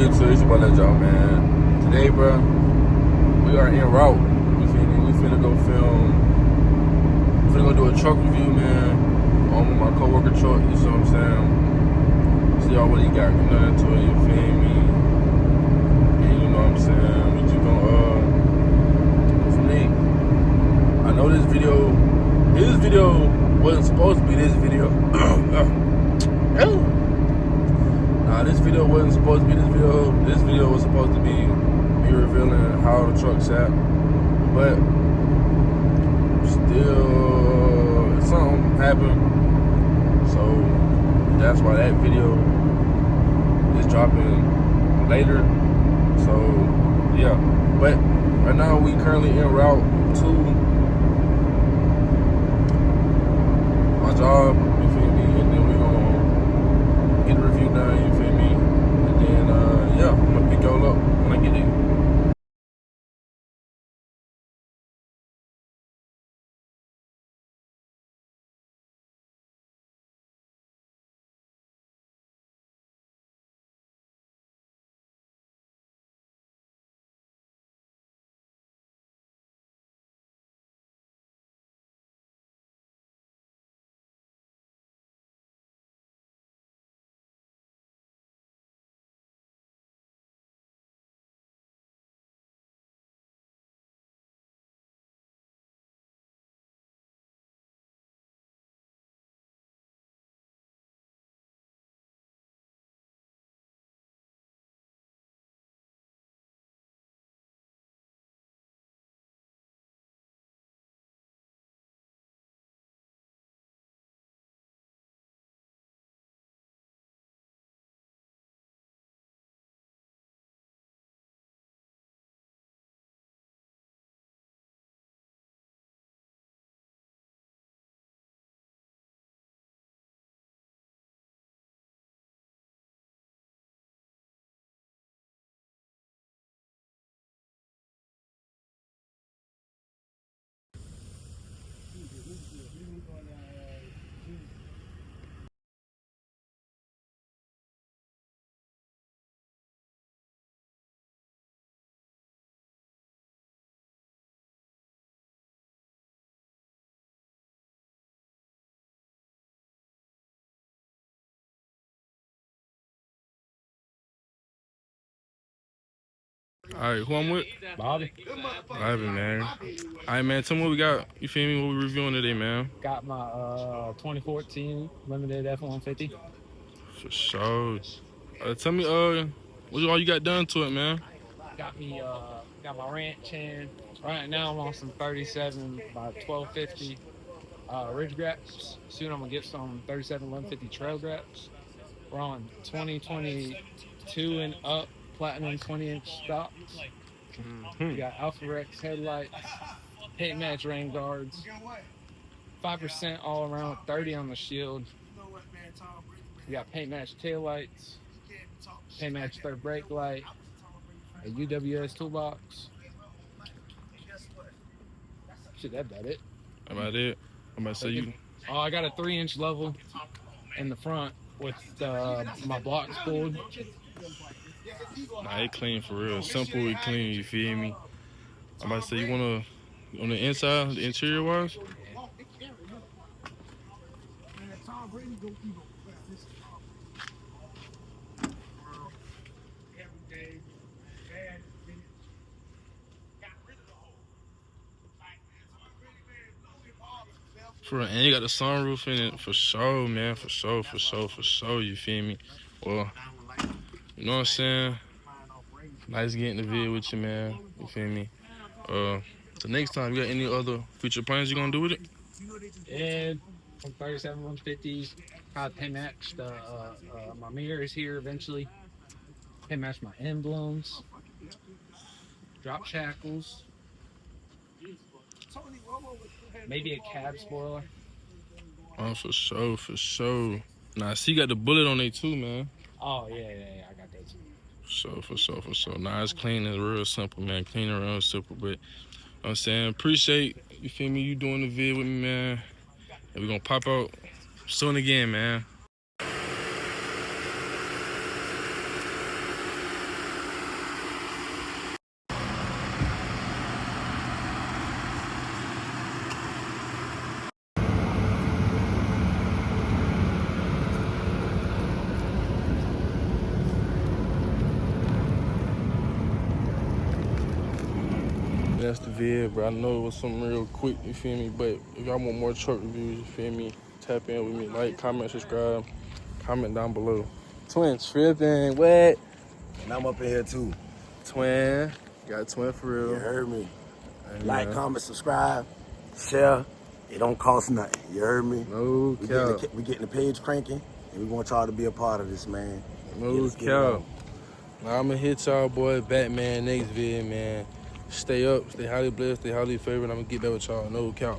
YouTube? It's about that job, man. Today, bro, we are en route. You feel me? We finna go film. We finna go do a truck review, man. On my coworker truck. You see what I'm saying? See all what he got done to it. You feel me? And you know what I'm saying? We just gonna go from there. I know this video wasn't supposed to be this video. Nah, this video wasn't supposed to be this video. This video was supposed to be me revealing how the truck sat. But still, something happened. So that's why that video is dropping later. So yeah. But right now we currently en route to my job, you feel me? And then we're gonna get the review done, you feel me? And then yeah, I'm gonna pick y'all up when I get there. Alright, who I'm with? Bobby. Bobby, man. Alright, man, tell me what we got. You feel me? What we reviewing today, man? Got my 2014 limited F-150. For sure. Tell me, what all you got done to it, man? Got my ranch in. Right now I'm on some 37 by 1250 ridge graps. Soon I'm gonna get some 37 1150 trail graps. We're on 2022 and up platinum 20-inch stocks. We got Alpha Rex headlights, paint match rain guards, 5% all around, 30 on the shield. We got paint match tail lights, paint match third brake light, a UWS toolbox. Shit, that's about it. About it. I'm about to say you. Oh, I got a 3-inch level in the front with my blocks pulled. Nah, it clean for real. Simple and clean, you feel me? I'm about to say you wanna on the inside, the interior wise? For real, and you got the sunroof in it for sure, man. For sure, you feel me? Well, you know what I'm saying? Nice getting the vid with you, man. You feel me? So next time, you got any other future plans you gonna do with it? And from 37 150s, I'll paint match my mirrors here eventually. Paint match my emblems. Drop shackles. Maybe a cab spoiler. Oh, for sure. Nah, see, you got the bullet on it too, man. Oh, yeah, I got that too. For sure. Nah, it's clean and real simple, man. Clean and real simple, but you know what I'm saying, appreciate, you feel me, you doing the vid with me, man. And we're gonna pop out soon again, man. vid, bro. I know it was something real quick, you feel me? But if y'all want more truck reviews, you feel me? Tap in with me. Like, comment, subscribe. Comment down below. Twin tripping, what? And I'm up in here too. Twin. Got a twin for real. You heard me. And, Like, comment, subscribe, share. It don't cost nothing. You heard me? No cap. We getting the page cranking, and we want y'all to be a part of this, man. No cap. Now I'm gonna hit y'all boy Batman next vid, man. Stay up, stay highly blessed, stay highly favored. I'm gonna get back with y'all. No cap.